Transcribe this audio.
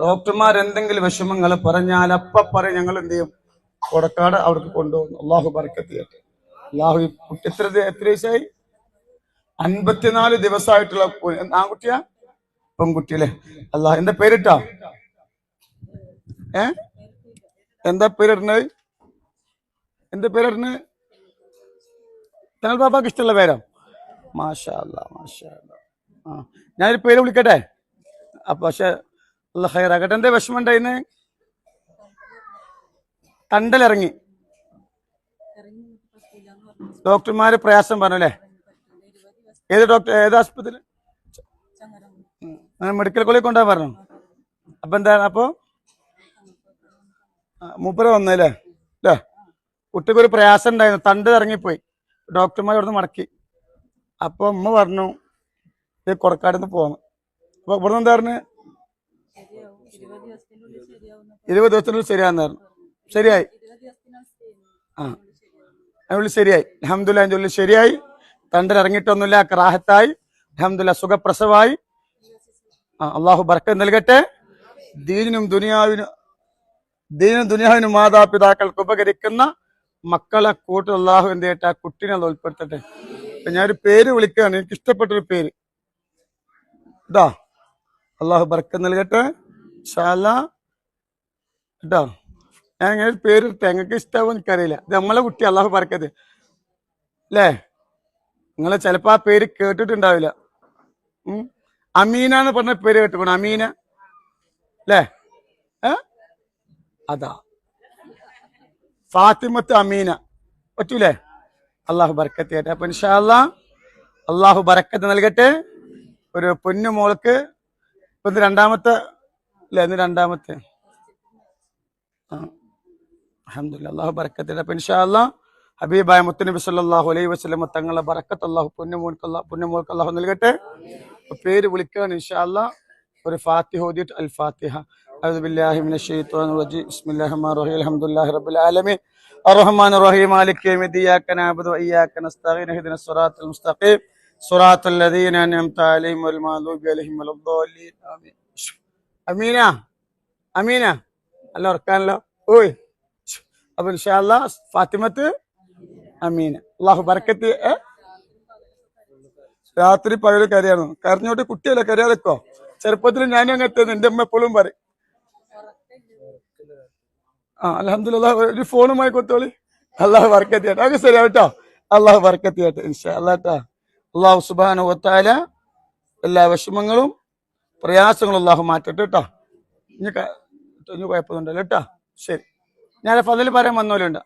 ഡോക്ടർമാർ എന്തെങ്കിലും വിഷമങ്ങൾ പറഞ്ഞാൽ അപ്പ പറയും, ഞങ്ങൾ എന്ത് ചെയ്യും, കൊടക്കാട് അവർക്ക് കൊണ്ടുപോകുന്നു. അള്ളാഹു ബർക്കത്ത് ചെയ്യട്ടെ. അള്ളാഹു എത്ര വയസ്സായി? 54 ദിവസമായിട്ടുള്ള ആൺകുട്ടിയാ പെൺകുട്ടിയല്ലേ? അള്ളാഹ് എന്താ പേരിട്ടാ? എന്താ പേരിടുന്നത്? എന്താ പേരിടുന്നത്? തങ്ങൾ ബാബാക്ക് ഇഷ്ടമുള്ള പേരോ? മാഷാ അല്ലാഹ്, മാഷാ അല്ലാഹ്. ഞാനൊരു പേര് വിളിക്കട്ടെ? അപ്പൊ പക്ഷെ അല്ലാഹ് ഖൈറാകട്ടെ. എന്താ വിഷമം ഉണ്ടായിന്ന്? തണ്ടലിറങ്ങി ഡോക്ടർമാര് പ്രയാസം പറഞ്ഞല്ലേ? ഏത് ഡോക്ടർ, ഏത് ആശുപത്രി? മെഡിക്കൽ കോളേജ് കൊണ്ടുപോകാൻ പറഞ്ഞു. അപ്പൊ എന്താണ്? അപ്പൊ മൂപ്പര് വന്നല്ലേ? അല്ലേ? കുട്ടിക്ക് ഒരു പ്രയാസം ഉണ്ടായിരുന്നു, തണ്ട് ഇറങ്ങിപ്പോയി. ഡോക്ടർമാർ ഇവിടുന്ന് മടക്കി. അപ്പൊ ഉമ്മ പറഞ്ഞു ഇത് കൊടക്കാടുന്ന് പോന്നു. അപ്പൊ ഇവിടുന്ന് എന്താ പറഞ്ഞു? 20 ദിവസത്തിനുള്ളിൽ ശരിയാന്ന് പറഞ്ഞു. ശരിയായി. അതിനുള്ളിൽ ശരിയായി. അൽഹംദുലില്ലാഹ്, അതിന്റെ ഉള്ളിൽ ശരിയായി. തണ്ടിൽ ഇറങ്ങിയിട്ടൊന്നുമില്ല, റാഹത്തായി. അൽഹംദുലില്ലാഹ്, സുഖപ്രസവായി. അള്ളാഹു ബർക്കത്ത് നൽകട്ടെ. ദീനിനും ദുനിയാവിനും മാതാപിതാക്കൾക്ക് ഉപകരിക്കുന്ന മക്കളെ കൂട്ട് അള്ളാഹു എന്ത് ചെയ്യട്ടെ, ആ കുട്ടിനെ അത് ഉൾപ്പെടുത്തട്ടെ. ഞാനൊരു പേര് വിളിക്കുകയാണ്, എനിക്ക് ഇഷ്ടപ്പെട്ടൊരു പേര് ഇതാ. അള്ളാഹു ബർക്കത്ത് നൽകട്ടെ ഇൻഷാ അല്ലാഹ് കേട്ടോ. ഞാൻ ഇങ്ങനെ ഒരു പേര് ഞങ്ങൾക്ക് ഇഷ്ടാവും എനിക്കറിയില്ല. ഇത് നമ്മളെ കുട്ടി, അള്ളാഹു ബർക്കത്ത് അല്ലേ? നിങ്ങൾ ചിലപ്പോ ആ പേര് കേട്ടിട്ടുണ്ടാവില്ല. അമീന എന്ന് പറഞ്ഞ പേര് കേട്ടുപോണം. അമീന അല്ലേ? അതാ ഫാത്തിമത്ത് അമീന പറ്റൂലേ? അള്ളാഹു ബർക്കത്ത് ചെയ്യട്ടെ. അപ്പൊ ഇൻഷാ അല്ലാഹ് അള്ളാഹു ബർക്കത്ത് നൽകട്ടെ. ഒരു പൊന്നു മോൾക്ക് ഇപ്പൊ ഇത് രണ്ടാമത്തെ അല്ലേ? ഇന്ന് രണ്ടാമത്തെ. അൽഹംദുലില്ലാഹ്, അള്ളാഹു ബർക്കത്ത് ചെയ്യട്ടെ. അപ്പൊ ഇൻഷാ അല്ലാഹ് ഹബീബായ മുത്തുനബി സല്ലല്ലാഹു അലൈഹി വസല്ലം തങ്ങളെ ബർക്കത്ത് അള്ളാഹു പൊന്നുമോൾക്ക് അള്ളാഹു നൽകട്ടെ. പേര് വിളിക്കുകയാണ് ഇൻഷാ അല്ലാഹ്. ഒരു ഫാത്തിഹ ഓതിയിട്ട് അൽ ഫാത്തിഹ. أعوذ بالله من الشيطان الرجيم. بسم الله الرحمن الرحيم. الحمد لله رب العالمين الرحمن الرحيم مالك يوم الدين إياك نعبد وإياك نستعين اهدنا الصراط المستقيم صراط الذين أنعمت عليهم غير المغضوب عليهم ولا الضالين آمين. അമീന അമീന അല്ല ഓർക്കാനല്ലോ. ഓയ് അപ്പൊ ഇൻഷാ അല്ലാഹ് ഫാത്തിമത്ത് അമീന. അല്ലാഹു ബർക്കത്ത്. രാത്രി പകല് കരയാണോ? കരഞ്ഞോട്ട് കുട്ടിയല്ലേ, കരയാതെക്കോ. ചെറുപ്പത്തിൽ ഞാനും അങ്ങനത്തെ എന്റെ അമ്മ എപ്പോഴും പറയും. അൽഹംദുലില്ലാഹ്, ഒരു ഫോണുമായി കൊടുത്തോളി. അള്ളാഹു ബർക്കത്ത് ചെയ്യട്ടെ. അത് ശരിയാട്ടോ. അള്ളാഹു ബർക്കത്ത് ചെയ്യട്ടെ ഇൻഷാ അല്ലാഹ് ട്ടാ. അള്ളാഹു സുബ്ഹാനഹു വ തആല എല്ലാ വിഷമങ്ങളും പ്രയാസങ്ങളും അള്ളാഹു മാറ്റട്ടെ കേട്ടോ. ഇനി കുഴപ്പമൊന്നുണ്ടല്ലോ കേട്ടോ. ശരി, ഞാൻ ഫضل പറയാൻ വന്നോലുണ്ട്.